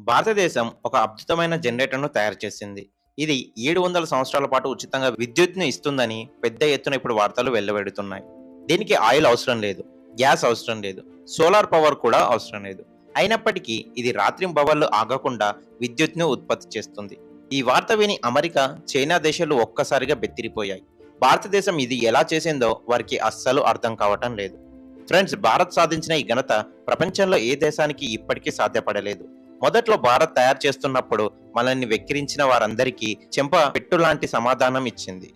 భారతదేశం ఒక అద్భుతమైన జనరేటర్‌ను తయారు చేసింది. ఇది 700 సంవత్సరాల పాటు ఉచితంగా విద్యుత్‌ని ఇస్తుందని పెద్ద ఎత్తున ఇప్పుడు వార్తలు వెల్లవెడుతున్నాయి. దీనికి ఆయిల్ అవసరం లేదు, గ్యాస్ అవసరం లేదు, సోలార్ పవర్ కూడా అవసరం లేదు. అయినప్పటికీ ఇది రాత్రింబవళ్లు ఆగకుండా విద్యుత్‌ని ఉత్పత్తి చేస్తుంది. ఈ వార్త విని అమెరికా, చైనా దేశాలు ఒక్కసారిగా బెత్తిరిపోయాయి. భారతదేశం ఇది ఎలా చేసిందో వారికి అస్సలు అర్థం కావటం లేదు. ఫ్రెండ్స్, భారత్ సాధించిన ఈ ఘనత ప్రపంచంలో ఏ దేశానికి ఇప్పటికీ సాధ్యపడలేదు. మొదట్లో భారత్ తయారు చేస్తున్నప్పుడు మనల్ని వెక్కిరించిన వారందరికీ చెంప పెట్టు లాంటి సమాధానం ఇచ్చింది.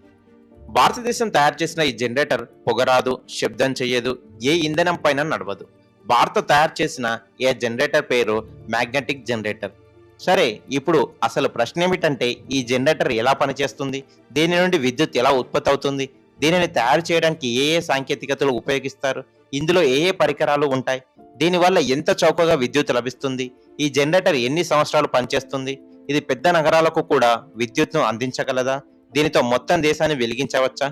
భారతదేశం తయారు చేసిన ఈ జనరేటర్ పొగరాదు, శబ్దం చెయ్యదు, ఏ ఇంధనం పైన నడవదు. భారత్ తయారు చేసిన ఏ జనరేటర్ పేరు మ్యాగ్నెటిక్ జనరేటర్. సరే, ఇప్పుడు అసలు ప్రశ్న ఏమిటంటే ఈ జనరేటర్ ఎలా పనిచేస్తుంది, దీని నుండి విద్యుత్ ఎలా ఉత్పత్తి అవుతుంది, దీనిని తయారు చేయడానికి ఏ ఏ సాంకేతికతలు ఉపయోగిస్తారు, ఇందులో ఏ ఏ పరికరాలు ఉంటాయి, దీనివల్ల ఎంత చౌకగా విద్యుత్ లభిస్తుంది, ఈ జనరేటర్ ఎన్ని సంవత్సరాలు పనిచేస్తుంది, ఇది పెద్ద నగరాలకు కూడా విద్యుత్ను అందించగలదా, దీనితో మొత్తం దేశాన్ని వెలిగించవచ్చా?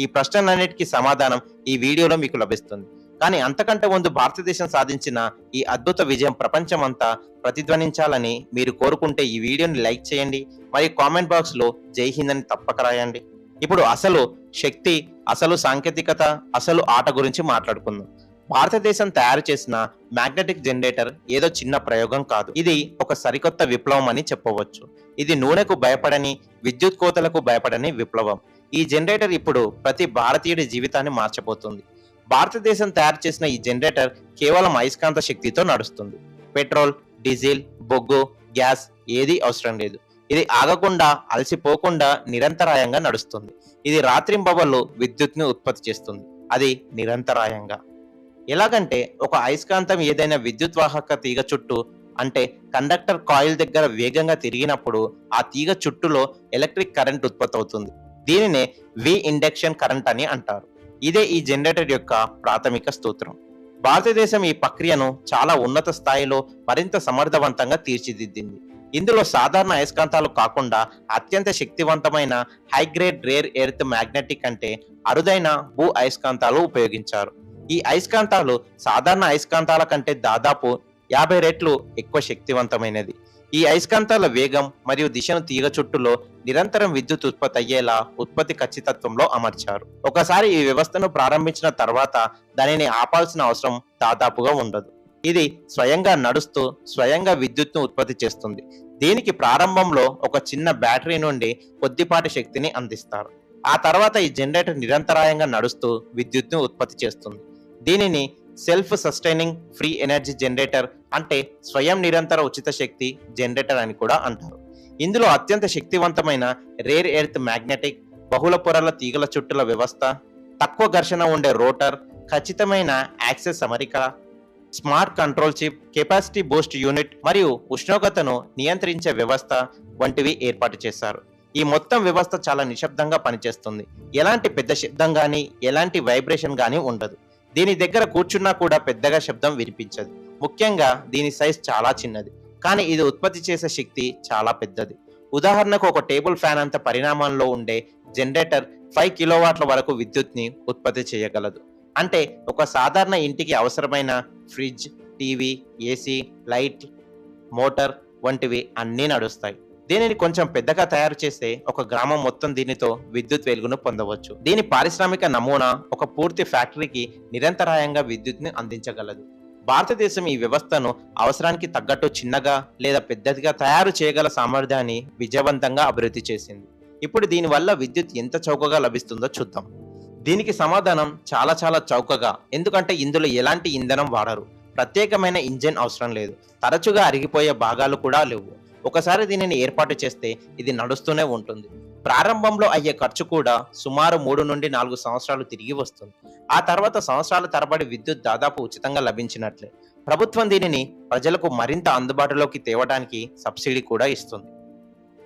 ఈ ప్రశ్నలన్నిటికీ సమాధానం ఈ వీడియోలో మీకు లభిస్తుంది. కానీ అంతకంటే ముందు భారతదేశం సాధించిన ఈ అద్భుత విజయం ప్రపంచమంతా ప్రతిధ్వనించాలని మీరు కోరుకుంటే ఈ వీడియోని లైక్ చేయండి, మరియు కామెంట్ బాక్స్ లో జై హింద్ అని తప్పక రాయండి. ఇప్పుడు అసలు శక్తి, అసలు సాంకేతికత, అసలు ఆట గురించి మాట్లాడుకుందాం. భారతదేశం తయారు చేసిన మ్యాగ్నెటిక్ జనరేటర్ ఏదో చిన్న ప్రయోగం కాదు. ఇది ఒక సరికొత్త విప్లవం అని చెప్పవచ్చు. ఇది నూనెకు భయపడని, విద్యుత్ కోతలకు భయపడని విప్లవం. ఈ జనరేటర్ ఇప్పుడు ప్రతి భారతీయుడి జీవితాన్ని మార్చబోతుంది. భారతదేశం తయారు చేసిన ఈ జనరేటర్ కేవలం అయస్కాంత శక్తితో నడుస్తుంది. పెట్రోల్, డీజిల్, బొగ్గు, గ్యాస్ ఏదీ అవసరం లేదు. ఇది ఆగకుండా, అలసిపోకుండా నిరంతరాయంగా నడుస్తుంది. ఇది రాత్రింబవళ్లు విద్యుత్ని ఉత్పత్తి చేస్తుంది, అది నిరంతరాయంగా. ఎలాగంటే ఒక అయస్కాంతం ఏదైనా విద్యుత్ వాహక తీగ చుట్టూ, అంటే కండక్టర్ కాయిల్ దగ్గర వేగంగా తిరిగినప్పుడు ఆ తీగ చుట్టూలో ఎలక్ట్రిక్ కరెంట్ ఉత్పత్తి అవుతుంది. దీనినే వి ఇండక్షన్ కరెంట్ అని అంటారు. ఇదే ఈ జనరేటర్ యొక్క ప్రాథమిక స్తోత్రం. భారతదేశం ఈ ప్రక్రియను చాలా ఉన్నత స్థాయిలో మరింత సమర్థవంతంగా తీర్చిదిద్దింది. ఇందులో సాధారణ అయస్కాంతాలు కాకుండా అత్యంత శక్తివంతమైన హైగ్రేడ్ రేర్ ఎర్త్ మ్యాగ్నెటిక్, అంటే అరుదైన భూ అయస్కాంతాలు ఉపయోగించారు. ఈ అయస్కాంతాలు సాధారణ అయస్కాంతాల కంటే దాదాపు 50 రెట్లు ఎక్కువ శక్తివంతమైనది. ఈ అయస్కాంతాల వేగం మరియు దిశను తీగ చుట్టూలో నిరంతరం విద్యుత్ ఉత్పత్తి అయ్యేలా ఉత్పత్తి ఖచ్చితత్వంలో అమర్చారు. ఒకసారి ఈ వ్యవస్థను ప్రారంభించిన తర్వాత దానిని ఆపాల్సిన అవసరం దాదాపుగా ఉండదు. ఇది స్వయంగా నడుస్తూ స్వయంగా విద్యుత్ను ఉత్పత్తి చేస్తుంది. దీనికి ప్రారంభంలో ఒక చిన్న బ్యాటరీ నుండి కొద్దిపాటి శక్తిని అందిస్తారు. ఆ తర్వాత ఈ జనరేటర్ నిరంతరాయంగా నడుస్తూ విద్యుత్ను ఉత్పత్తి చేస్తుంది. దీనిని self sustaining free energy generator, అంటే స్వయం నిరంతర ఉచిత శక్తి జనరేటర్ అని కూడా అంటారు. ఇందులో అత్యంత శక్తివంతమైన రేర్ ఎర్త్ మ్యాగ్నెటిక్, బహుళ పొరల తీగల చుట్టల వ్యవస్థ, తక్కువ ఘర్షణ ఉండే రోటర్, ఖచ్చితమైన యాక్సెస్ అమరిక, smart control chip, capacity Boost unit మరియు ఉష్ణోగ్రతను నియంత్రించే వ్యవస్థ వంటివి ఏర్పాటు చేశారు. ఈ మొత్తం వ్యవస్థ చాలా నిశ్శబ్దంగా పనిచేస్తుంది. ఎలాంటి పెద్ద శబ్దం గానీ, ఎలాంటి వైబ్రేషన్ గానీ ఉండదు. దీని దగ్గర కూర్చున్నా కూడా పెద్దగా శబ్దం వినిపించదు. ముఖ్యంగా దీని సైజ్ చాలా చిన్నది, కానీ ఇది ఉత్పత్తి చేసే శక్తి చాలా పెద్దది. ఉదాహరణకు ఒక టేబుల్ ఫ్యాన్ అంత పరిణామంలో ఉండే జనరేటర్ 5 కిలోవాట్ల వరకు విద్యుత్ని ఉత్పత్తి చేయగలదు. అంటే ఒక సాధారణ ఇంటికి అవసరమైన fridge, TV, AC, light, motor వంటివి అన్నీ నడుస్తాయి. దీనిని కొంచెం పెద్దగా తయారు చేస్తే ఒక గ్రామం మొత్తం దీనితో విద్యుత్ వెలుగును పొందవచ్చు. దీని పారిశ్రామిక నమూనా ఒక పూర్తి ఫ్యాక్టరీకి నిరంతరాయంగా విద్యుత్ని అందించగలదు. భారతదేశం ఈ వ్యవస్థను అవసరానికి తగ్గట్టు చిన్నగా లేదా పెద్దదిగా తయారు చేయగల సామర్థ్యాన్ని విజయవంతంగా అభివృద్ధి చేసింది. ఇప్పుడు దీనివల్ల విద్యుత్ ఎంత చౌకగా లభిస్తుందో చూద్దాం. దీనికి సమాధానం చాలా చాలా చౌకగా, ఎందుకంటే ఇందులో ఎలాంటి ఇంధనం వాడరు, ప్రత్యేకమైన ఇంజిన్ అవసరం లేదు, తరచుగా అరిగిపోయే భాగాలు కూడా లేవు. ఒకసారి దీనిని ఏర్పాటు చేస్తే ఇది నడుస్తూనే ఉంటుంది. ప్రారంభంలో అయ్యే ఖర్చు కూడా సుమారు 3 నుండి 4 సంవత్సరాలు తిరిగి వస్తుంది. ఆ తర్వాత సంవత్సరాల తరబడి విద్యుత్ దాదాపు ఉచితంగా లభించినట్లే. ప్రభుత్వం దీనిని ప్రజలకు మరింత అందుబాటులోకి తేవడానికి సబ్సిడీ కూడా ఇస్తుంది.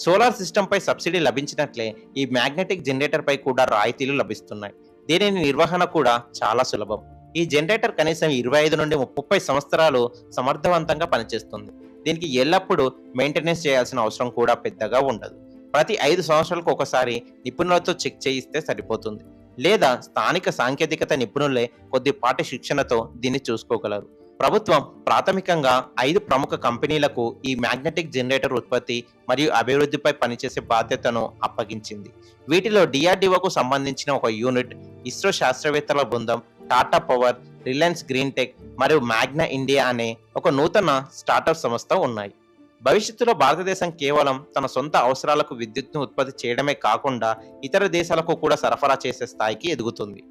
సోలార్ సిస్టమ్ పై సబ్సిడీ లభించినట్లే ఈ మ్యాగ్నెటిక్ జనరేటర్ పై కూడా రాయితీలు లభిస్తున్నాయి. దీనిని నిర్వహణ కూడా చాలా సులభం. ఈ జనరేటర్ కనీసం 25 నుండి 30 సంవత్సరాలు సమర్థవంతంగా పనిచేస్తుంది. దీనికి ఎల్లప్పుడూ మెయింటెనెన్స్ చేయాల్సిన అవసరం కూడా పెద్దగా ఉండదు. ప్రతి 5 సంవత్సరాలకు ఒకసారి నిపుణులతో చెక్ చేయిస్తే సరిపోతుంది, లేదా స్థానిక సాంకేతికత నిపుణులే కొద్దిపాటి శిక్షణతో దీన్ని చూసుకోగలరు. ప్రభుత్వం ప్రాథమికంగా 5 ప్రముఖ కంపెనీలకు ఈ మ్యాగ్నెటిక్ జనరేటర్ ఉత్పత్తి మరియు అభివృద్ధిపై పనిచేసే బాధ్యతను అప్పగించింది. వీటిలో డిఆర్డీఓకు సంబంధించిన ఒక యూనిట్, ఇస్రో శాస్త్రవేత్తల బృందం, Tata power, Reliance green tech మరియు మ్యాగ్నా ఇండియా అనే ఒక నూతన స్టార్టప్ సంస్థ ఉన్నాయి. భవిష్యత్తులో భారతదేశం కేవలం తన సొంత అవసరాలకు విద్యుత్ను ఉత్పత్తి చేయడమే కాకుండా ఇతర దేశాలకు కూడా సరఫరా చేసే స్థాయికి ఎదుగుతుంది.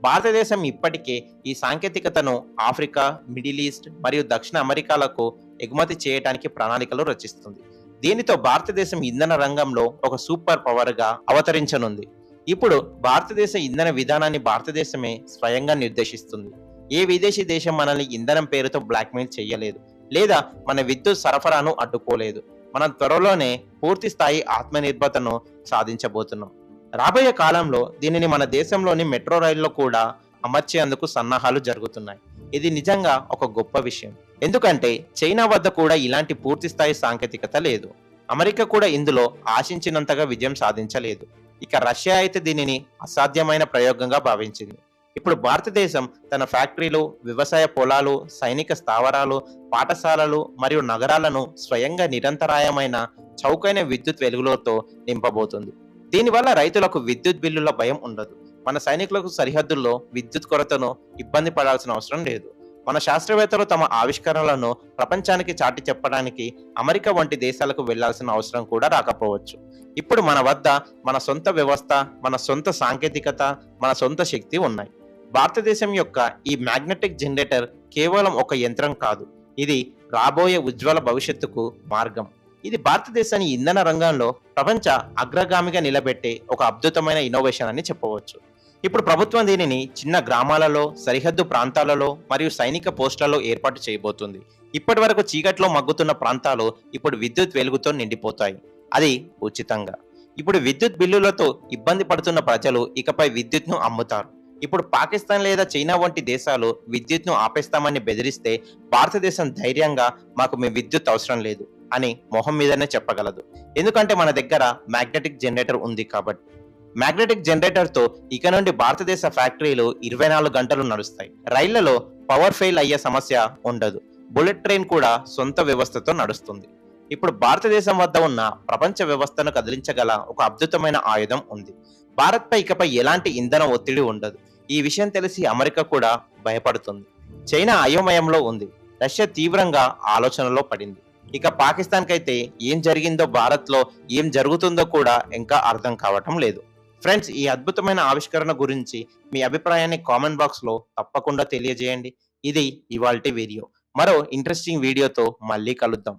భారతదేశం ఇప్పటికే ఈ సాంకేతికతను ఆఫ్రికా, మిడిల్ ఈస్ట్ మరియు దక్షిణ అమెరికాలకు ఎగుమతి చేయడానికి ప్రణాళికలు రచిస్తుంది. దీనితో భారతదేశం ఇంధన రంగంలో ఒక సూపర్ పవర్గా అవతరించనుంది. ఇప్పుడు భారతదేశ ఇంధన విధానాన్ని భారతదేశమే స్వయంగా నిర్దేశిస్తుంది. ఏ విదేశీ దేశం మనల్ని ఇంధనం పేరుతో బ్లాక్మెయిల్ చేయలేదు, లేదా మన విద్యుత్ సరఫరాను అడ్డుకోలేదు. మనం త్వరలోనే పూర్తి స్థాయి ఆత్మనిర్భరతను సాధించబోతున్నాం. రాబోయే కాలంలో దీనిని మన దేశంలోని మెట్రో రైల్లో కూడా అమర్చేందుకు సన్నాహాలు జరుగుతున్నాయి. ఇది నిజంగా ఒక గొప్ప విషయం, ఎందుకంటే చైనా వద్ద కూడా ఇలాంటి పూర్తి స్థాయి సాంకేతికత లేదు. అమెరికా కూడా ఇందులో ఆశించినంతగా విజయం సాధించలేదు. ఇక రష్యా అయితే దీనిని అసాధ్యమైన ప్రయోగంగా భావించింది. ఇప్పుడు భారతదేశం తన ఫ్యాక్టరీలు, వ్యవసాయ పొలాలు, సైనిక స్థావరాలు, పాఠశాలలు మరియు నగరాలను స్వయంగా నిరంతరాయమైన చౌకైన విద్యుత్ వెలుగులతో నింపబోతుంది. దీనివల్ల రైతులకు విద్యుత్ బిల్లుల భయం ఉండదు. మన సైనికులకు సరిహద్దుల్లో విద్యుత్ కొరతను ఇబ్బంది పడాల్సిన అవసరం లేదు. మన శాస్త్రవేత్తలు తమ ఆవిష్కరణలను ప్రపంచానికి చాటి చెప్పడానికి అమెరికా వంటి దేశాలకు వెళ్లాల్సిన అవసరం కూడా రాకపోవచ్చు. ఇప్పుడు మన వద్ద మన సొంత వ్యవస్థ, మన సొంత సాంకేతికత, మన సొంత శక్తి ఉన్నాయి. భారతదేశం యొక్క ఈ మ్యాగ్నెటిక్ జనరేటర్ కేవలం ఒక యంత్రం కాదు, ఇది రాబోయే ఉజ్వల భవిష్యత్తుకు మార్గం. ఇది భారతదేశాన్ని ఇంధన రంగంలో ప్రపంచ అగ్రగామిగా నిలబెట్టే ఒక అద్భుతమైన ఇన్నోవేషన్ అని చెప్పవచ్చు. ఇప్పుడు ప్రభుత్వం దీనిని చిన్న గ్రామాలలో, సరిహద్దు ప్రాంతాలలో మరియు సైనిక పోస్టులలో ఏర్పాటు చేయబోతుంది. ఇప్పటి వరకు చీకట్లో మగ్గుతున్న ప్రాంతాలు ఇప్పుడు విద్యుత్ వెలుగుతో నిండిపోతాయి, అది ఉచితంగా. ఇప్పుడు విద్యుత్ బిల్లులతో ఇబ్బంది పడుతున్న ప్రజలు ఇకపై విద్యుత్ను అమ్ముతారు. ఇప్పుడు పాకిస్తాన్ లేదా చైనా వంటి దేశాలు విద్యుత్ను ఆపేస్తామని బెదిరిస్తే భారతదేశం ధైర్యంగా మాకు మీ విద్యుత్ అవసరం లేదు అని మొహం మీదనే చెప్పగలదు. ఎందుకంటే మన దగ్గర మ్యాగ్నెటిక్ జనరేటర్ ఉంది కాబట్టి. మ్యాగ్నెటిక్ జనరేటర్ తో ఇక నుండి భారతదేశ ఫ్యాక్టరీలు 24 గంటలు నడుస్తాయి. రైళ్లలో పవర్ ఫెయిల్ అయ్యే సమస్య ఉండదు. బుల్లెట్ ట్రైన్ కూడా సొంత వ్యవస్థతో నడుస్తుంది. ఇప్పుడు భారతదేశం వద్ద ఉన్న ప్రపంచ వ్యవస్థను కదిలించగల ఒక అద్భుతమైన ఆయుధం ఉంది. భారత్ పై ఇకపై ఎలాంటి ఇంధన ఒత్తిడి ఉండదు. ఈ విషయం తెలిసి అమెరికా కూడా భయపడుతుంది. చైనా అయోమయంలో ఉంది. రష్యా తీవ్రంగా ఆలోచనలో పడింది. ఇక పాకిస్తాన్ కైతే ఏం జరిగిందో, భారత్ లో ఏం జరుగుతుందో కూడా ఇంకా అర్థం కావటం లేదు. ఫ్రెండ్స్, ఈ అద్భుతమైన ఆవిష్కరణ గురించి మీ అభిప్రాయాన్ని కామెంట్ బాక్స్ లో తప్పకుండా తెలియజేయండి. ఇది ఇవాల్టి వీడియో. మరో ఇంట్రెస్టింగ్ వీడియోతో మళ్ళీ కలుద్దాం.